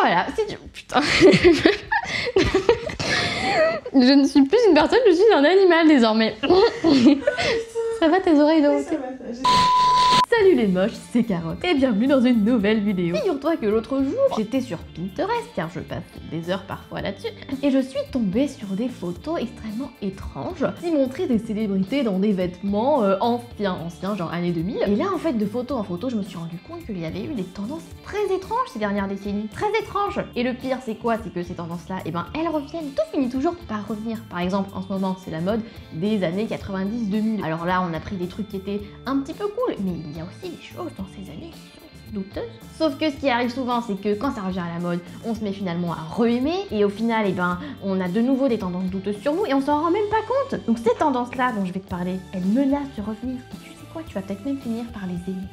voilà, si tu... Putain. Je ne suis plus une personne, je suis un animal désormais. Ça va tes oreilles de haute? Salut les moches, c'est Carotte et bienvenue dans une nouvelle vidéo. Figure-toi que l'autre jour, j'étais sur Pinterest car je passe des heures parfois là-dessus et je suis tombée sur des photos extrêmement étranges qui montraient des célébrités dans des vêtements anciens, genre années 2000. Et là en fait, de photo en photo, je me suis rendu compte qu'il y avait eu des tendances très étranges ces dernières décennies. Très étranges. Et le pire c'est quoi? C'est que ces tendances-là, eh ben elles reviennent. Tout finit toujours par revenir. Par exemple, en ce moment, c'est la mode des années 90-2000. Alors là, on a pris des trucs qui étaient un petit peu cool, mais il y a aussi des choses dans ces années qui sont douteuses. Sauf que ce qui arrive souvent, c'est que quand ça revient à la mode, on se met finalement à re-aimer, et au final, eh ben, on a de nouveau des tendances douteuses sur nous, et on s'en rend même pas compte. Donc ces tendances-là dont je vais te parler, elles menacent de revenir, et tu sais quoi, tu vas peut-être même finir par les aimer.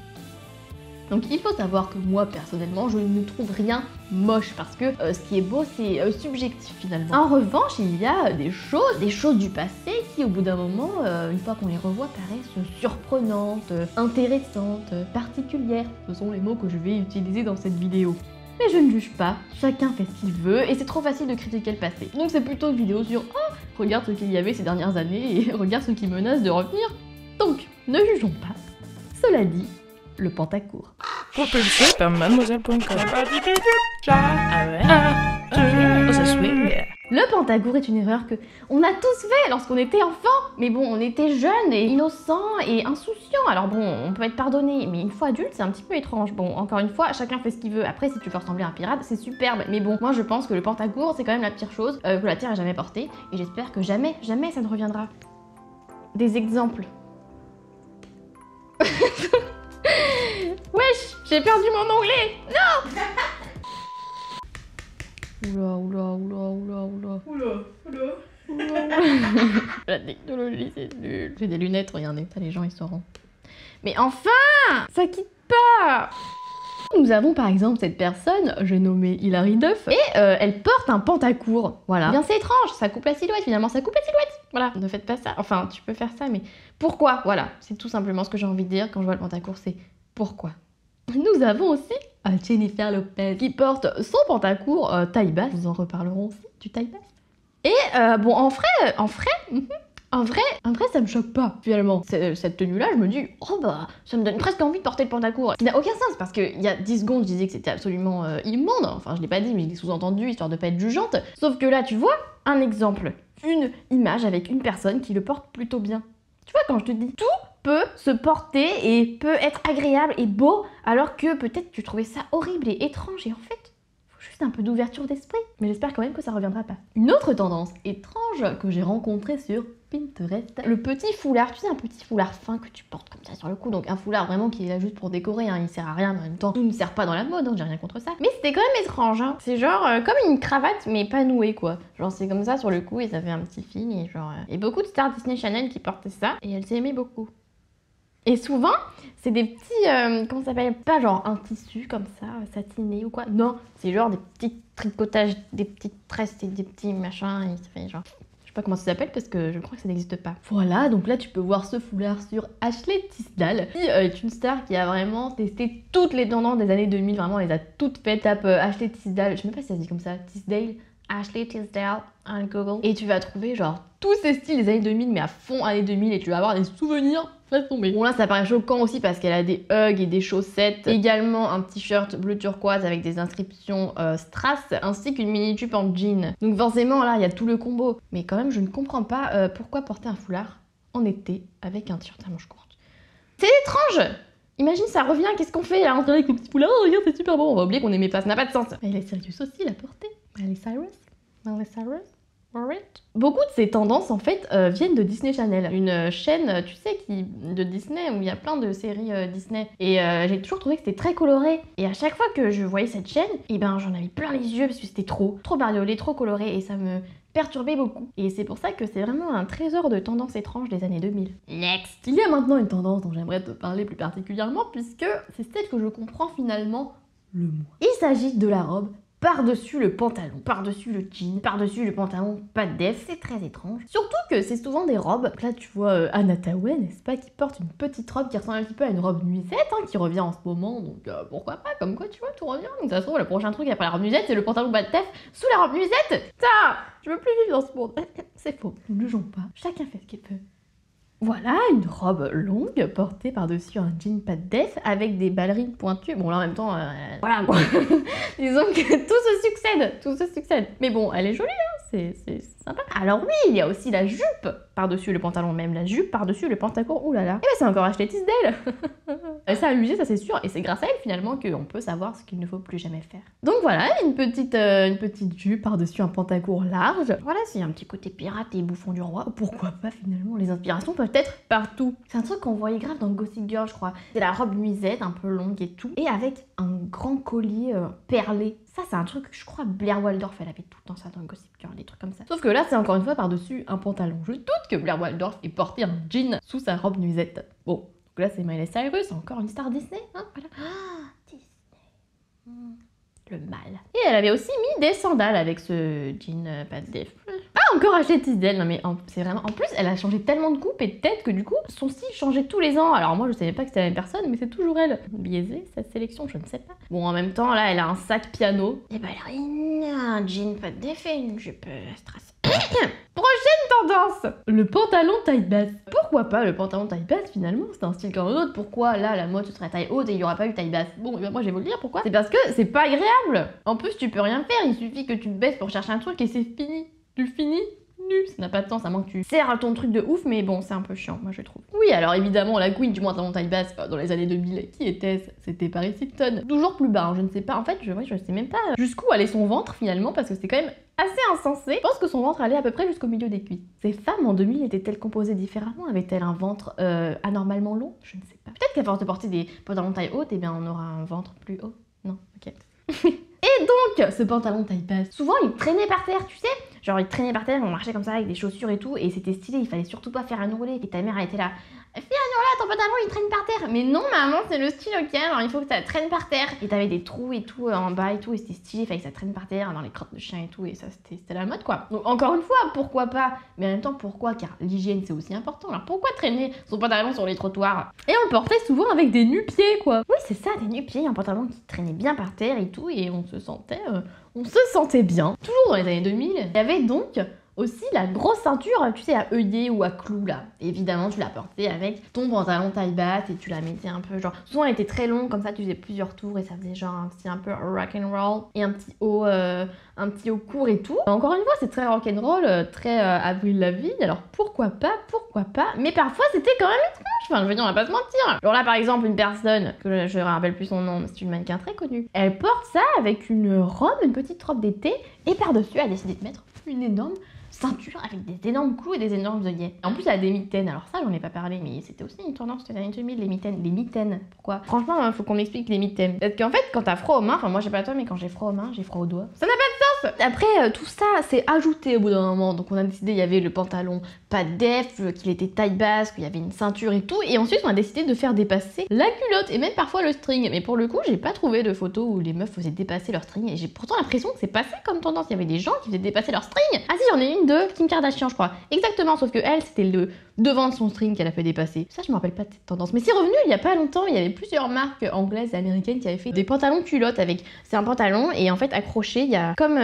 Donc il faut savoir que moi personnellement je ne trouve rien moche parce que ce qui est beau c'est subjectif finalement. En revanche il y a des choses du passé qui au bout d'un moment, une fois qu'on les revoit, paraissent surprenantes, intéressantes, particulières. Ce sont les mots que je vais utiliser dans cette vidéo. Mais je ne juge pas, chacun fait ce qu'il veut et c'est trop facile de critiquer le passé. Donc c'est plutôt une vidéo sur « Oh, regarde ce qu'il y avait ces dernières années et regarde ce qui menace de revenir ». Donc ne jugeons pas. Cela dit, le pantacourt. Propulsé par mademoiselle.com. Le pantacourt est une erreur que on a tous fait lorsqu'on était enfant. Mais bon, on était jeunes et innocents et insouciants. Alors bon, on peut être pardonné, mais une fois adulte, c'est un petit peu étrange. Bon, encore une fois, chacun fait ce qu'il veut. Après, si tu veux ressembler à un pirate, c'est superbe. Mais bon, moi je pense que le pantacourt, c'est quand même la pire chose que la Terre ait jamais portée. Et j'espère que jamais ça ne reviendra. Des exemples. Wesh, j'ai perdu mon onglet. Non. Oula. La technologie, c'est nul. J'ai des lunettes, regardez, ça les gens ils sauront. Mais enfin, ça quitte pas. Nous avons par exemple cette personne, j'ai nommé Hilary Duff, et elle porte un pantacourt. Voilà. Bien c'est étrange, ça coupe la silhouette finalement, ça coupe la silhouette. Voilà, ne faites pas ça. Enfin, tu peux faire ça, mais pourquoi? Voilà, c'est tout simplement ce que j'ai envie de dire quand je vois le pantacourt, c'est pourquoi. Nous avons aussi Jennifer Lopez qui porte son pantacourt taille basse. Nous en reparlerons aussi du taille basse. Et bon, en vrai, ça me choque pas finalement. Cette tenue-là, je me dis, oh bah, ça me donne presque envie de porter le pantacourt. Ce qui n'a aucun sens parce qu'il y a 10 secondes, je disais que c'était absolument immonde. Enfin, je l'ai pas dit, mais je l'ai sous-entendu histoire de pas être jugeante. Sauf que là, tu vois, un exemple, une image avec une personne qui le porte plutôt bien. Tu vois, quand je te dis tout peut se porter et peut être agréable et beau, alors que peut-être tu trouvais ça horrible et étrange, et en fait, faut juste un peu d'ouverture d'esprit. Mais j'espère quand même que ça reviendra pas. Une autre tendance étrange que j'ai rencontrée sur Pinterest, le petit foulard, tu sais, un petit foulard fin que tu portes comme ça sur le cou, donc un foulard vraiment qui est là juste pour décorer, hein, il sert à rien, mais en même temps, tout ne sert pas dans la mode, hein, j'ai rien contre ça. Mais c'était quand même étrange, hein. C'est genre comme une cravate, mais pas nouée, quoi. Genre c'est comme ça sur le cou et ça fait un petit fil, et genre... Et beaucoup de stars Disney Channel qui portaient ça, et elles s'aimaient beaucoup. Et souvent, c'est des petits, comment ça s'appelle? Pas genre un tissu comme ça, satiné ou quoi. Non, c'est genre des petits tricotages, des petites tresses et des petits machins, et ça fait genre... Je sais pas comment ça s'appelle parce que je crois que ça n'existe pas. Voilà, donc là tu peux voir ce foulard sur Ashley Tisdale, qui est une star qui a vraiment testé toutes les tendances des années 2000, vraiment elle les a toutes faites. Tape Ashley Tisdale, je sais même pas si ça se dit comme ça, Tisdale, Ashley Tisdale, un Google. Et tu vas trouver genre tous ces styles des années 2000, mais à fond années 2000, et tu vas avoir des souvenirs. Bon là ça paraît choquant aussi parce qu'elle a des hugs et des chaussettes, également un t-shirt bleu turquoise avec des inscriptions strass, ainsi qu'une mini jupe en jean. Donc forcément là il y a tout le combo. Mais quand même je ne comprends pas pourquoi porter un foulard en été avec un t-shirt à manches courtes. C'est étrange. Imagine ça revient, qu'est-ce qu'on fait là? On se dit avec le petit foulard, oh, regarde c'est super bon, on va oublier qu'on aimait pas, ça n'a pas de sens. Mais elle est sérieuse aussi la porter. Miley Cyrus. Beaucoup de ces tendances en fait viennent de Disney Channel, une chaîne tu sais de Disney où il y a plein de séries Disney, et j'ai toujours trouvé que c'était très coloré, et à chaque fois que je voyais cette chaîne, et ben j'en avais plein les yeux parce que c'était trop bariolé, trop coloré, et ça me perturbait beaucoup. Et c'est pour ça que c'est vraiment un trésor de tendances étranges des années 2000. Next. Il y a maintenant une tendance dont j'aimerais te parler plus particulièrement puisque c'est celle que je comprends finalement le moins. Il s'agit de la robe par-dessus le pantalon, par-dessus le jean, par-dessus le pantalon pas de def. C'est très étrange. Surtout que c'est souvent des robes. Là, tu vois Anna Tawai, n'est-ce pas, qui porte une petite robe qui ressemble un petit peu à une robe nuisette, hein, qui revient en ce moment. Donc pourquoi pas, comme quoi, tu vois, tout revient. Donc ça se trouve, le prochain truc après la robe nuisette, c'est le pantalon pas de def sous la robe nuisette. Putain, je veux plus vivre dans ce monde. C'est faux, nous ne jugeons pas. Chacun fait ce qu'il peut. Voilà, une robe longue portée par-dessus un jean pas de def avec des ballerines pointues. Bon, là en même temps, voilà quoi. Disons que tout se succède. Mais bon, elle est jolie, hein, c'est sympa. Alors oui, il y a aussi la jupe par-dessus le pantalon, même la jupe par-dessus le pantacourt. Ouh là là. Et ben c'est encore acheté Tisdale. Elle s'est amusée, ça c'est sûr. Et c'est grâce à elle finalement qu'on peut savoir ce qu'il ne faut plus jamais faire. Donc voilà, une petite jupe par-dessus un pantacourt large. Voilà, c'est un petit côté pirate et bouffon du roi. Pourquoi pas finalement, les inspirations peuvent être partout. C'est un truc qu'on voyait grave dans Gossip Girl, je crois. C'est la robe nuisette, un peu longue et tout. Et avec un grand collier perlé. Ça, c'est un truc que je crois Blair Waldorf, elle avait tout le temps ça dans Gossip Girl, des trucs comme ça. Sauf que là, c'est encore une fois par-dessus un pantalon. Je doute que Blair Waldorf ait porté un jean sous sa robe nuisette. Bon, donc là, c'est Miley Cyrus, encore une star Disney, hein, voilà. Ah, Disney. Le mal. Et elle avait aussi mis des sandales avec ce jean pas de def. Pas encore acheté Tisdale, non mais c'est vraiment... En plus, elle a changé tellement de coupe et de tête que du coup, son style changeait tous les ans. Alors moi, je savais pas que c'était la même personne, mais c'est toujours elle. Biaisée, cette sélection, je ne sais pas. Bon, en même temps, là, elle a un sac piano. Des ballerines, un jean pas de def et une jupe strass. Prochaine tendance, le pantalon taille basse. Pourquoi pas le pantalon taille basse finalement? C'est un style comme un autre. Pourquoi là la mode ce serait taille haute et il n'y aura pas eu taille basse? Bon, moi je vais vous le dire pourquoi. C'est parce que c'est pas agréable. En plus, tu peux rien faire. Il suffit que tu te baisses pour chercher un truc et c'est fini. Tu finis nu. Ça n'a pas de temps, ça manque que tu serres à ton truc de ouf, mais bon, c'est un peu chiant, moi je trouve. Oui, alors évidemment, la queen du pantalon taille basse dans les années 2000, qui était-ce? C'était Paris Hilton. Toujours plus bas, hein, je ne sais pas. En fait, je sais même pas jusqu'où allait son ventre finalement, parce que c'est quand même assez insensé. Je pense que son ventre allait à peu près jusqu'au milieu des cuisses. Ces femmes en 2000 étaient-elles composées différemment? Avaient-elles un ventre anormalement long? Je ne sais pas. Peut-être qu'à force de porter des pantalons taille haute, eh bien on aura un ventre plus haut. Non, ok. Et donc, ce pantalon taille basse, souvent il traînait par terre, tu sais. Genre il traînait par terre, on marchait comme ça avec des chaussures et tout, et c'était stylé, il fallait surtout pas faire un ourlet. Et ta mère elle était là, fais un ourlet, ton pantalon il traîne par terre. Mais non maman, c'est le style, ok, alors il faut que ça traîne par terre. Et t'avais des trous et tout en bas et tout, et c'était stylé, il fallait que ça traîne par terre dans les crottes de chien et tout, et ça c'était la mode quoi. Donc encore une fois, pourquoi pas, mais en même temps pourquoi? Car l'hygiène c'est aussi important. Alors pourquoi traîner son pantalon sur les trottoirs? Et on le portait souvent avec des nu-pieds quoi. Oui c'est ça, des nu-pieds, un pantalon qui traînait bien par terre et tout, et on se sentait bien. Toujours dans les années 2000, il y avait donc aussi la grosse ceinture, tu sais, à œillet ou à clous là. Évidemment, tu la portais avec ton pantalon taille basse et tu la mettais un peu genre... Souvent, elle était très longue, comme ça, tu faisais plusieurs tours et ça faisait genre un style un peu rock'n'roll et un petit haut court et tout. Encore une fois, c'est très rock'n'roll, très Avril Lavigne, alors pourquoi pas, mais parfois, c'était quand même étrange. Enfin, je veux dire, on va pas se mentir. Genre là, par exemple, une personne, que je me rappelle plus son nom, mais c'est une mannequin très connue, elle porte ça avec une robe, une petite robe d'été, et par-dessus, elle a décidé de mettre une énorme ceinture avec des énormes clous et des énormes œillets. En plus, elle a des mitaines. Alors ça, j'en ai pas parlé, mais c'était aussi une tendance des années 2000, les mitaines. Les mitaines, pourquoi? Franchement, il faut qu'on m'explique les mitaines. Parce qu'en fait, quand t'as froid aux mains, enfin moi j'ai pas toi, mais quand j'ai froid aux mains, j'ai froid aux doigts. Ça n'a pas de sens. Après, tout ça, c'est ajouté au bout d'un moment. Donc on a décidé, il y avait le pantalon pas de def, qu'il était taille basse, qu'il y avait une ceinture et tout. Et ensuite, on a décidé de faire dépasser la culotte et même parfois le string. Mais pour le coup, j'ai pas trouvé de photos où les meufs faisaient dépasser leur string. Et j'ai pourtant l'impression que c'est passé comme tendance. Il y avait des gens qui faisaient dépasser leur string. Ah si, j'en ai une de Kim Kardashian, je crois. Exactement, sauf que elle, c'était le devant de son string qu'elle a fait dépasser. Ça, je me rappelle pas de cette tendance. Mais c'est revenu il y a pas longtemps. Il y avait plusieurs marques anglaises et américaines qui avaient fait des pantalons culottes avec... C'est un pantalon et en fait, accroché, il y a comme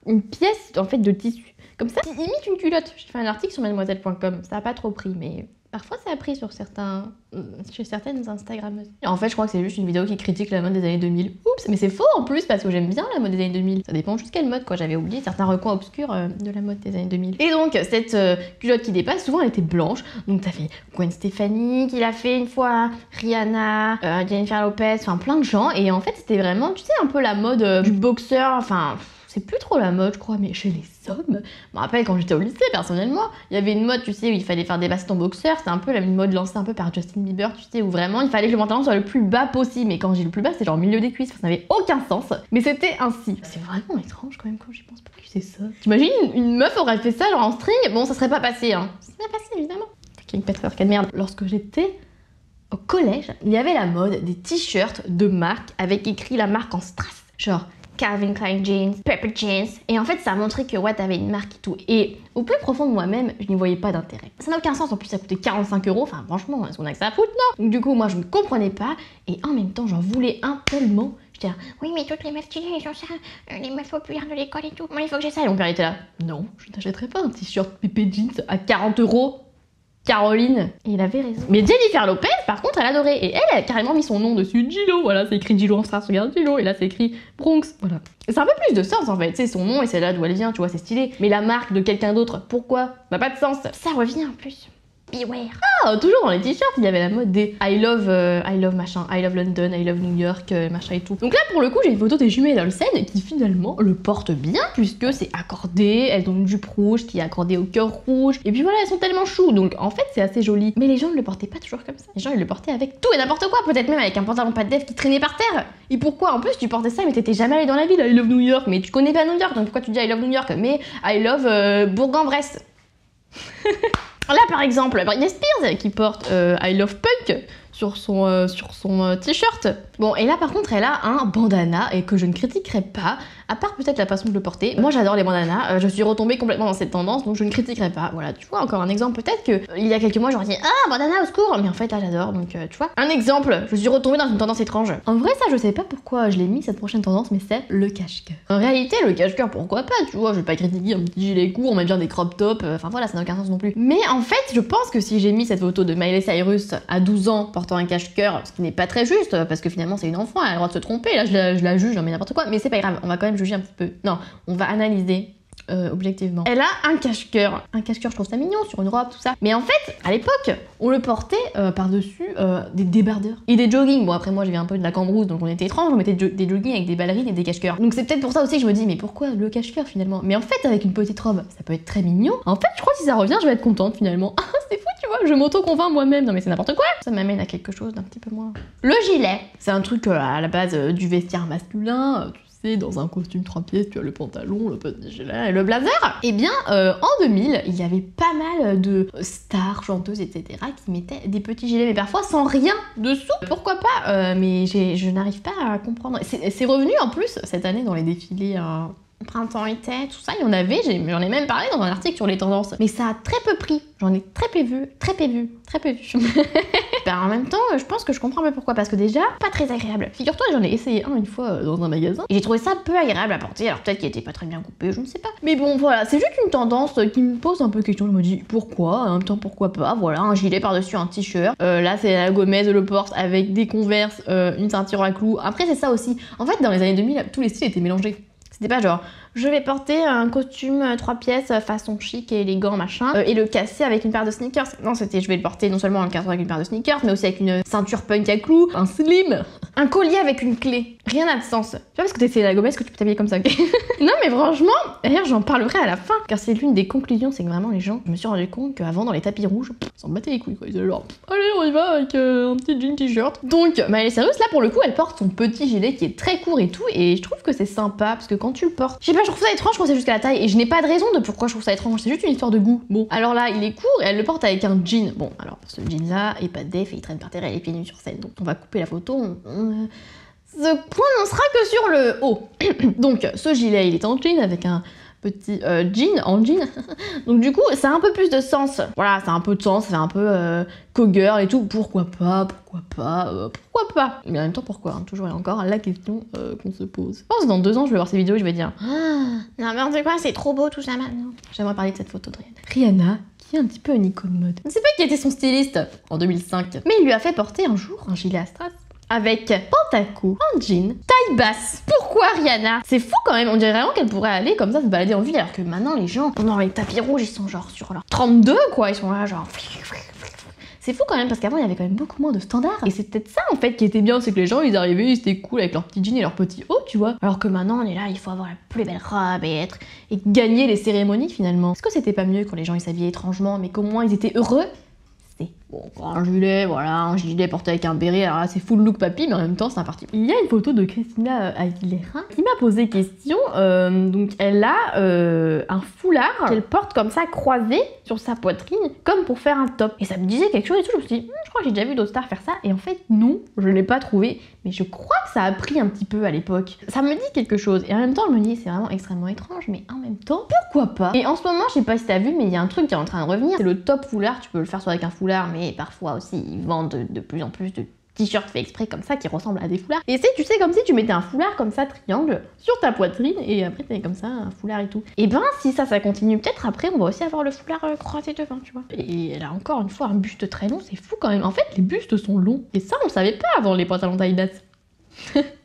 une pièce en fait de tissu. Comme ça, qui imite une culotte. J'ai fait un article sur mademoiselle.com. Ça a pas trop pris, mais... Parfois, ça a pris sur chez certaines Instagrammeuses. En fait, je crois que c'est juste une vidéo qui critique la mode des années 2000. Oups, mais c'est faux en plus, parce que j'aime bien la mode des années 2000. Ça dépend juste quelle mode, quoi. J'avais oublié certains recoins obscurs de la mode des années 2000. Et donc, cette culotte qui dépasse, souvent, elle était blanche. Donc, t'as fait Gwen Stefani qui l'a fait une fois, Rihanna, Jennifer Lopez, enfin, plein de gens. Et en fait, c'était vraiment, tu sais, un peu la mode du boxeur, enfin... C'est plus trop la mode, je crois, mais chez les hommes, je me rappelle quand j'étais au lycée, personnellement, il y avait une mode, tu sais, où il fallait faire dépasser ton boxeur. C'était un peu la mode lancée un peu par Justin Bieber, tu sais, où vraiment il fallait que le pantalon soit le plus bas possible. Mais quand j'ai le plus bas, c'était genre au milieu des cuisses, ça n'avait aucun sens. Mais c'était ainsi. C'est vraiment étrange quand même quand j'y pense pas que c'est ça. T'imagines, une meuf aurait fait ça genre en string, bon, ça serait pas passé, hein. Ça serait pas passé, évidemment. Fucking patriarcat de merde. Lorsque j'étais au collège, il y avait la mode des t-shirts de marque avec écrit la marque en strass. Genre Calvin Klein jeans, Pepper jeans. Et en fait, ça a montré que ouais, t'avais une marque et tout. Et au plus profond de moi-même, je n'y voyais pas d'intérêt. Ça n'a aucun sens, en plus ça coûtait 45 €. Enfin, franchement, est-ce qu'on a que ça à foutre, non? Donc du coup, moi, je ne comprenais pas. Et en même temps, j'en voulais un tellement. J'étais là, oui, mais toutes les meufs stylées, elles ont ça. Les meufs populaires de l'école et tout. Moi, il faut que j'ai ça. Et mon père était là, non, je n'achèterai pas un t-shirt Pépé Jeans à 40 €. Caroline. Et il avait raison. Mais Jennifer Lopez, par contre, elle adorait. Et elle a carrément mis son nom dessus, Gillo. Voilà, c'est écrit Gillo en strass, regarde Gillo. Et là, c'est écrit Bronx. Voilà. C'est un peu plus de sens en fait. C'est son nom et c'est là d'où elle vient, tu vois, c'est stylé. Mais la marque de quelqu'un d'autre, pourquoi? Ça n'a pas de sens. Ça revient en plus. Beware. Ah, toujours dans les t-shirts, il y avait la mode des I love machin, I love London, I love New York, machin et tout. Donc là, pour le coup, j'ai une photo des jumelles Olsen qui finalement le portent bien, puisque c'est accordé, elles ont une jupe rouge qui est accordée au cœur rouge. Et puis voilà, elles sont tellement chou, donc en fait, c'est assez joli. Mais les gens ne le portaient pas toujours comme ça. Les gens, ils le portaient avec tout et n'importe quoi, peut-être même avec un pantalon pas de def qui traînait par terre. Et pourquoi? En plus, tu portais ça, mais t'étais jamais allé dans la ville, I love New York, mais tu connais pas New York, donc pourquoi tu dis I love New York? Mais I love Bourg-en-Bresse. Là par exemple, Britney Spears qui porte I Love Punk sur son t-shirt. Bon, et là par contre elle a un bandana et que je ne critiquerai pas, à part peut-être la façon de le porter. Moi j'adore les bandanas, je suis retombée complètement dans cette tendance donc je ne critiquerai pas. Voilà, tu vois, encore un exemple, peut-être que il y a quelques mois j'aurais dit ah bandana au secours, mais en fait là j'adore donc tu vois. Un exemple, je suis retombée dans une tendance étrange. En vrai ça je sais pas pourquoi je l'ai mis cette prochaine tendance, mais c'est le cache-cœur. En réalité le cache-cœur pourquoi pas, tu vois, je vais pas critiquer un petit gilet court, on met bien des crop tops, enfin voilà ça n'a aucun sens non plus. Mais en fait je pense que si j'ai mis cette photo de Miley Cyrus à 12 ans portant un cache-cœur, ce qui n'est pas très juste parce que finalement c'est une enfant, elle a le droit de se tromper, là je la juge, mais n'importe quoi, mais c'est pas grave, on va quand même juger un petit peu. Non, on va analyser objectivement. Elle a un cache-cœur. Un cache-cœur, je trouve ça mignon, sur une robe, tout ça. Mais en fait, à l'époque, on le portait par-dessus des débardeurs. Et des joggings. Bon, après, moi, je viens un peu de la Cambrousse, donc on était étrange, on mettait des joggings avec des ballerines et des cache-cœurs. Donc c'est peut-être pour ça aussi que je me dis, mais pourquoi le cache-cœur finalement? Mais en fait, avec une petite robe, ça peut être très mignon. En fait, je crois que si ça revient, je vais être contente finalement. Ah, c'est fou, tu vois, je m'auto-convainc moi-même. Non, mais c'est n'importe quoi. Ça m'amène à quelque chose d'un petit peu moins. Le gilet. C'est un truc à la base du vestiaire masculin. Dans un costume 3 pièces, tu as le pantalon, le petit gilet et le blazer. Et bien, en 2000, il y avait pas mal de stars, chanteuses, etc. qui mettaient des petits gilets, mais parfois sans rien dessous. Pourquoi pas mais je n'arrive pas à comprendre. C'est revenu en plus cette année dans les défilés printemps-été, tout ça, il y en avait, j'en ai même parlé dans un article sur les tendances. Mais ça a très peu pris, j'en ai très peu vu. Ben, en même temps, je pense que je comprends pas pourquoi, parce que déjà, pas très agréable. Figure-toi, j'en ai essayé un une fois dans un magasin, et j'ai trouvé ça peu agréable à porter, alors peut-être qu'il était pas très bien coupé, je ne sais pas. Mais bon, voilà, c'est juste une tendance qui me pose un peu question, je me dis pourquoi, en même temps pourquoi pas, voilà, un gilet par-dessus un t-shirt. Là, c'est la Gomez le porte avec des Converse, une ceinture à clous. Après, c'est ça aussi. En fait, dans les années 2000, tous les styles étaient mélangés. C'était pas genre, je vais porter un costume 3 pièces façon chic et élégant machin et le casser avec une paire de sneakers. Non, c'était je vais le porter non seulement en le casser avec une paire de sneakers, mais aussi avec une ceinture punk à clous, un slim, un collier avec une clé. Rien n'a de sens. Tu vois, parce que c'est la Gomez que tu peux t'habiller comme ça, ok? Non, mais franchement, d'ailleurs, j'en parlerai à la fin, car c'est l'une des conclusions, c'est que vraiment les gens, je me suis rendu compte qu'avant dans les tapis rouges, ils s'en battaient les couilles quoi. Ils étaient genre, allez, on y va avec un petit jean t-shirt. Donc, Miley Cyrus, là pour le coup, elle porte son petit gilet qui est très court et tout, et je trouve que c'est sympa parce que quand tu le portes, je sais pas, je trouve ça étrange quand c'est jusqu'à la taille, et je n'ai pas de raison de pourquoi je trouve ça étrange, c'est juste une histoire de goût. Bon, alors là, il est court et elle le porte avec un jean. Bon, alors ce jean là est pas def et il traîne par terre et elle est pieds nus sur scène, donc on va couper la photo. Ce point n'en sera que sur le haut. Donc, ce gilet, il est en jean avec un petit jean en jean. Donc du coup, ça a un peu plus de sens. Voilà, ça a un peu de sens, c'est un peu cowgirl et tout. Pourquoi pas. Mais en même temps, pourquoi hein, toujours et encore la question qu'on se pose. Je pense que dans 2 ans, je vais voir ces vidéos et je vais dire n'importe quoi, c'est trop beau tout ça maintenant. J'aimerais parler de cette photo de Rihanna. Rihanna, qui est un petit peu une icône mode. Je ne sais pas qui était son styliste en 2005, mais il lui a fait porter un jour un gilet à strass avec pantaco, en jean, taille basse. Pourquoi Rihanna? C'est fou quand même, on dirait vraiment qu'elle pourrait aller comme ça se balader en ville, alors que maintenant les gens, pendant les tapis rouges, ils sont genre sur leur 32 quoi, ils sont là genre... C'est fou quand même parce qu'avant il y avait quand même beaucoup moins de standards. Et c'est peut-être ça en fait qui était bien, c'est que les gens ils arrivaient, ils étaient cool avec leurs petits jeans et leurs petits hauts, tu vois. Alors que maintenant on est là, il faut avoir la plus belle robe et gagner les cérémonies finalement. Est-ce que c'était pas mieux quand les gens ils s'habillaient étrangement mais qu'au moins ils étaient heureux? C'est Bon, encore un gilet, voilà, un gilet porté avec un béret, alors là c'est full look papy, mais en même temps c'est un parti. Il y a une photo de Christina Aguilera qui m'a posé question, donc elle a un foulard qu'elle porte comme ça croisé sur sa poitrine, comme pour faire un top. Et ça me disait quelque chose et tout, je me suis dit, je crois que j'ai déjà vu d'autres stars faire ça, et en fait non, je l'ai pas trouvé, mais je crois que ça a pris un petit peu à l'époque. Ça me dit quelque chose, et en même temps je me dis, c'est vraiment extrêmement étrange, mais en même temps, pourquoi pas? Et en ce moment, je sais pas si t'as vu, mais il y a un truc qui est en train de revenir, c'est le top foulard, tu peux le faire soit avec un foulard, mais parfois aussi ils vendent de plus en plus de t-shirts fait exprès comme ça qui ressemblent à des foulards. Et c'est, tu sais, comme si tu mettais un foulard comme ça, triangle, sur ta poitrine et après t'avais comme ça un foulard et tout. Et ben si ça continue, peut-être après on va aussi avoir le foulard croisé devant, tu vois. Et elle a encore une fois un buste très long, c'est fou quand même. En fait les bustes sont longs. Et ça on le savait pas avant les pantalons taille basse.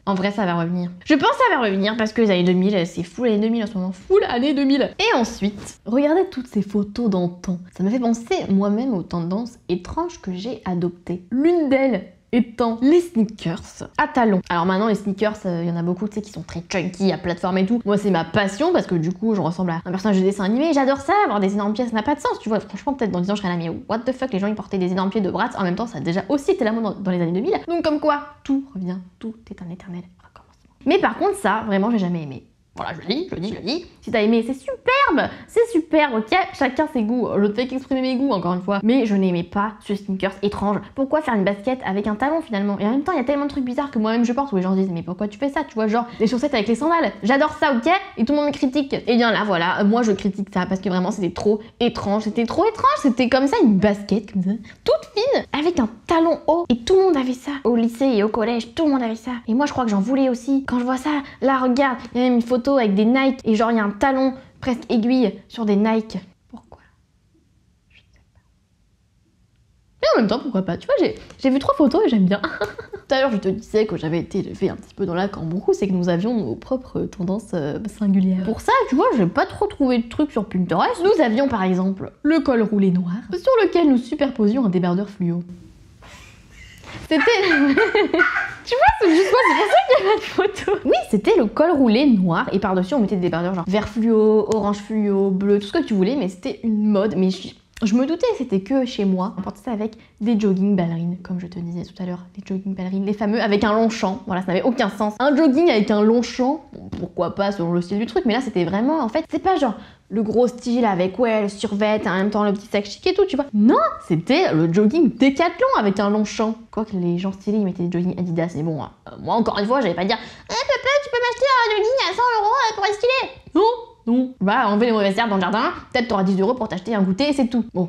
En vrai ça va revenir. Je pense que ça va revenir parce que les années 2000, c'est full années 2000 en ce moment, full année 2000. Et ensuite, regardez toutes ces photos d'antan. Ça m'a fait penser moi-même aux tendances étranges que j'ai adoptées. L'une d'elles étant les sneakers à talons. Alors maintenant les sneakers, il y en a beaucoup tu sais qui sont très chunky, à plateforme et tout. Moi c'est ma passion parce que du coup je ressemble à un personnage de dessin animé, j'adore ça, avoir des énormes pieds ça n'a pas de sens, tu vois. Franchement peut-être dans 10 ans je serais là mais what the fuck, les gens ils portaient des énormes pieds de Bratz, en même temps ça a déjà aussi été la mode dans les années 2000. Donc comme quoi, tout revient, tout est un éternel recommencement. Mais par contre ça, vraiment j'ai jamais aimé. Voilà, je le dis. Si t'as aimé, c'est superbe, ok. Chacun ses goûts. Je ne fais qu'exprimer mes goûts, encore une fois. Mais je n'aimais pas ce sneakers étrange. Pourquoi faire une basket avec un talon finalement? Et en même temps, il y a tellement de trucs bizarres que moi-même je porte où les gens disent mais pourquoi tu fais ça? Tu vois, genre les chaussettes avec les sandales. J'adore ça, ok. Et tout le monde me critique. Et bien là, voilà, moi je critique ça parce que vraiment c'était trop étrange. C'était comme ça, une basket comme ça, toute fine, avec un talon haut. Et tout le monde avait ça. Au lycée et au collège, tout le monde avait ça. Et moi je crois que j'en voulais aussi. Quand je vois ça, là regarde, il y a même une photo avec des Nike et genre il y a un talon presque aiguille sur des Nike. Pourquoi? Je ne sais pas. Mais en même temps, pourquoi pas? Tu vois, j'ai vu 3 photos et j'aime bien. Tout à l'heure, je te disais que j'avais été élevée un petit peu dans la cambrousse et que nous avions nos propres tendances singulières. Pour ça, tu vois, j'ai pas trop trouvé de trucs sur Pinterest. Nous avions par exemple le col roulé noir sur lequel nous superposions un débardeur fluo. C'était... Tu vois, c'est juste moi, c'est pour ça qu'il y a pas de photo. Oui, c'était le col roulé noir et par-dessus on mettait des débardeurs genre vert fluo, orange fluo, bleu, tout ce que tu voulais, mais c'était une mode. Mais je me doutais, c'était que chez moi. On portait ça avec des jogging ballerines, comme je te disais tout à l'heure, les jogging ballerines, les fameux avec un long champ. Voilà, ça n'avait aucun sens. Un jogging avec un long champ, bon, pourquoi pas selon le style du truc, mais là c'était vraiment, en fait, c'est pas genre le gros style avec ouais le survêt et en même temps le petit sac chic et tout, tu vois. Non, c'était le jogging Décathlon avec un long champ. Quoique les gens stylés ils mettaient des jogging Adidas, mais bon, moi encore une fois j'allais pas dire papa tu peux m'acheter un jogging à 100 € pour être stylé. Non, va enlever les mauvaises herbes dans le jardin, peut-être t'auras 10 € pour t'acheter un goûter et c'est tout. Bon,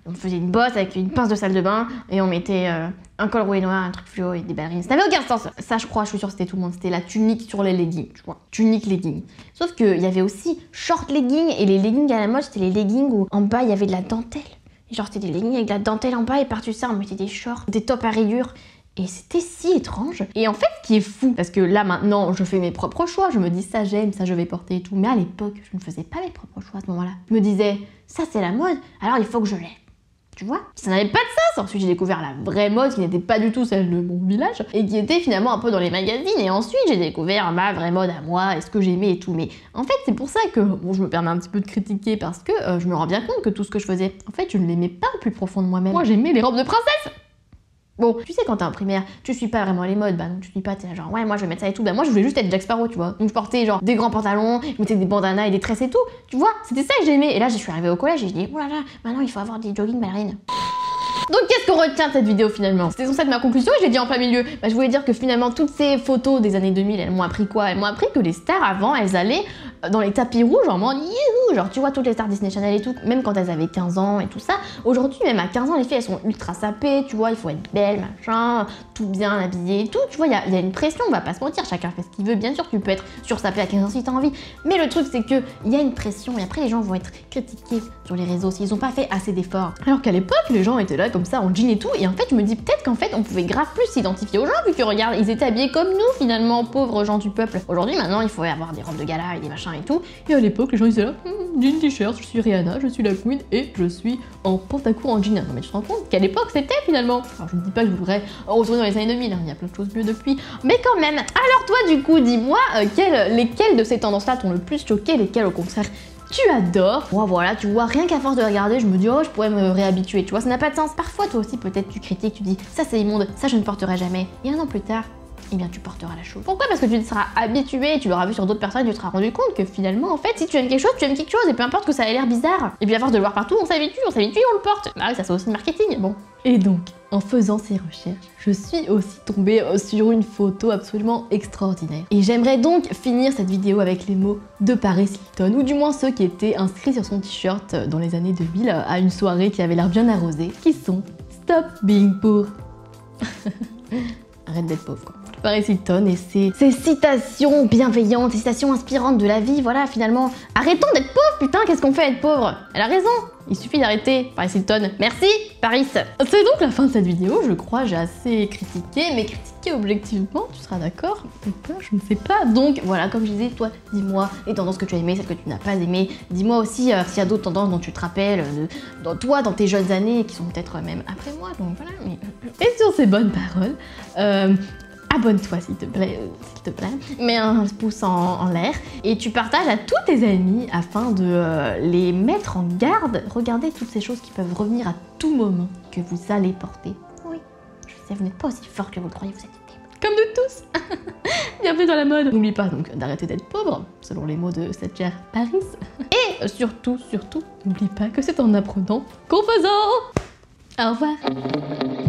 on faisait une bosse avec une pince de salle de bain et on mettait un col roulé noir, un truc fluo et des ballerines. Ça n'avait aucun sens. Ça, je crois, je suis sûre que c'était tout le monde. C'était la tunique sur les leggings, tu vois. Tunique legging. Sauf qu'il y avait aussi short leggings et les leggings à la mode, c'était les leggings où en bas il y avait de la dentelle. Et genre, c'était des leggings avec de la dentelle en bas et par-dessus ça, on mettait des shorts, des tops à rayures. Et c'était si étrange. Et en fait, ce qui est fou, parce que là maintenant, je fais mes propres choix, je me dis ça j'aime, ça je vais porter et tout. Mais à l'époque, je ne faisais pas mes propres choix à ce moment-là. Je me disais, ça c'est la mode, alors il faut que je l'aie. Tu vois, ça n'avait pas de sens. Ensuite, j'ai découvert la vraie mode qui n'était pas du tout celle de mon village et qui était finalement un peu dans les magazines. Et ensuite, j'ai découvert ma vraie mode à moi et ce que j'aimais et tout. Mais en fait, c'est pour ça que bon, je me permets un petit peu de critiquer parce que je me rends bien compte que tout ce que je faisais, en fait, je ne l'aimais pas au plus profond de moi-même. Moi, j'aimais les robes de princesse. Bon, tu sais, quand t'es en primaire, tu suis pas vraiment les modes, bah donc tu suis pas, t'es là genre ouais, moi je vais mettre ça et tout. Bah moi je voulais juste être Jack Sparrow, tu vois. Donc je portais genre des grands pantalons, je mettais des bandanas et des tresses et tout, tu vois. C'était ça que j'aimais. Et là, je suis arrivée au collège et je dis oh là là, maintenant il faut avoir des jogging ballerines. Donc qu'est-ce qu'on retient de cette vidéo finalement? C'était censé être ma conclusion et je l'ai dit en plein milieu. Bah, je voulais dire que finalement toutes ces photos des années 2000, elles m'ont appris quoi? Elles m'ont appris que les stars avant, elles allaient dans les tapis rouges en mode youhou, genre tu vois toutes les stars Disney Channel et tout, même quand elles avaient 15 ans et tout ça. Aujourd'hui, même à 15 ans, les filles elles sont ultra sapées, tu vois, il faut être belle, machin, tout bien habillé et tout. Tu vois, il y a une pression, on va pas se mentir, chacun fait ce qu'il veut, bien sûr, tu peux être sursapée à 15 ans si t'as envie. Mais le truc c'est que il y a une pression et après les gens vont être critiqués sur les réseaux s'ils ont pas fait assez d'efforts. Alors qu'à l'époque, les gens étaient là comme ça en jean et tout, et en fait je me dis peut-être qu'en fait on pouvait grave plus s'identifier aux gens vu que regarde, ils étaient habillés comme nous finalement, pauvres gens du peuple. Aujourd'hui maintenant il faut avoir des robes de gala et des machins et tout. Et à l'époque les gens ils étaient là, jean t-shirt, je suis Rihanna, je suis la queen et je suis en pantacourt en jean. Non mais tu te rends compte qu'à l'époque c'était finalement. Alors je ne dis pas que je voudrais retourner dans les années 2000, hein, il y a plein de choses mieux depuis. Mais quand même, alors toi du coup dis-moi lesquelles de ces tendances là t'ont le plus choqué, lesquelles au contraire tu adores. Bon, voilà, tu vois, rien qu'à force de regarder, je me dis, oh, je pourrais me réhabituer, tu vois, ça n'a pas de sens. Parfois, toi aussi, peut-être, tu critiques, tu dis, ça c'est immonde, ça je ne porterai jamais. Et 1 an plus tard, eh bien tu porteras la chose. Pourquoi? Parce que tu te seras habitué, tu l'auras vu sur d'autres personnes, et tu te seras rendu compte que finalement, en fait, si tu aimes quelque chose, tu aimes quelque chose, et peu importe que ça ait l'air bizarre. Et puis à force de le voir partout, on s'habitue, et on le porte. Bah oui, ça c'est aussi le marketing, bon. Et donc, en faisant ces recherches, je suis aussi tombée sur une photo absolument extraordinaire. Et j'aimerais donc finir cette vidéo avec les mots de Paris Hilton, ou du moins ceux qui étaient inscrits sur son t-shirt dans les années 2000 à une soirée qui avait l'air bien arrosée, qui sont Stop being poor. Arrête d'être pauvre, quoi. Paris Hilton et ses citations bienveillantes, ses citations inspirantes de la vie, voilà, finalement. Arrêtons d'être pauvres, putain, qu'est-ce qu'on fait à être pauvre? Elle a raison, il suffit d'arrêter, Paris Hilton. Merci, Paris. C'est donc la fin de cette vidéo, je crois, j'ai assez critiqué, mais critiqué objectivement, tu seras d'accord ou pas, je ne sais pas. Donc voilà, comme je disais, toi, dis-moi les tendances que tu as aimées, celles que tu n'as pas aimées. Dis-moi aussi s'il y a d'autres tendances dont tu te rappelles, dans tes jeunes années, qui sont peut-être même après moi, donc voilà. Et sur ces bonnes paroles, abonne-toi s'il te plaît, mets un pouce en l'air et tu partages à tous tes amis afin de les mettre en garde. Regardez toutes ces choses qui peuvent revenir à tout moment que vous allez porter. Oui, je sais, vous n'êtes pas aussi fort que vous le croyez, vous êtes comme nous tous. Bienvenue dans la mode. N'oublie pas donc d'arrêter d'être pauvre, selon les mots de cette chère Paris. Et surtout, n'oublie pas que c'est en apprenant qu'en faisant. Au revoir.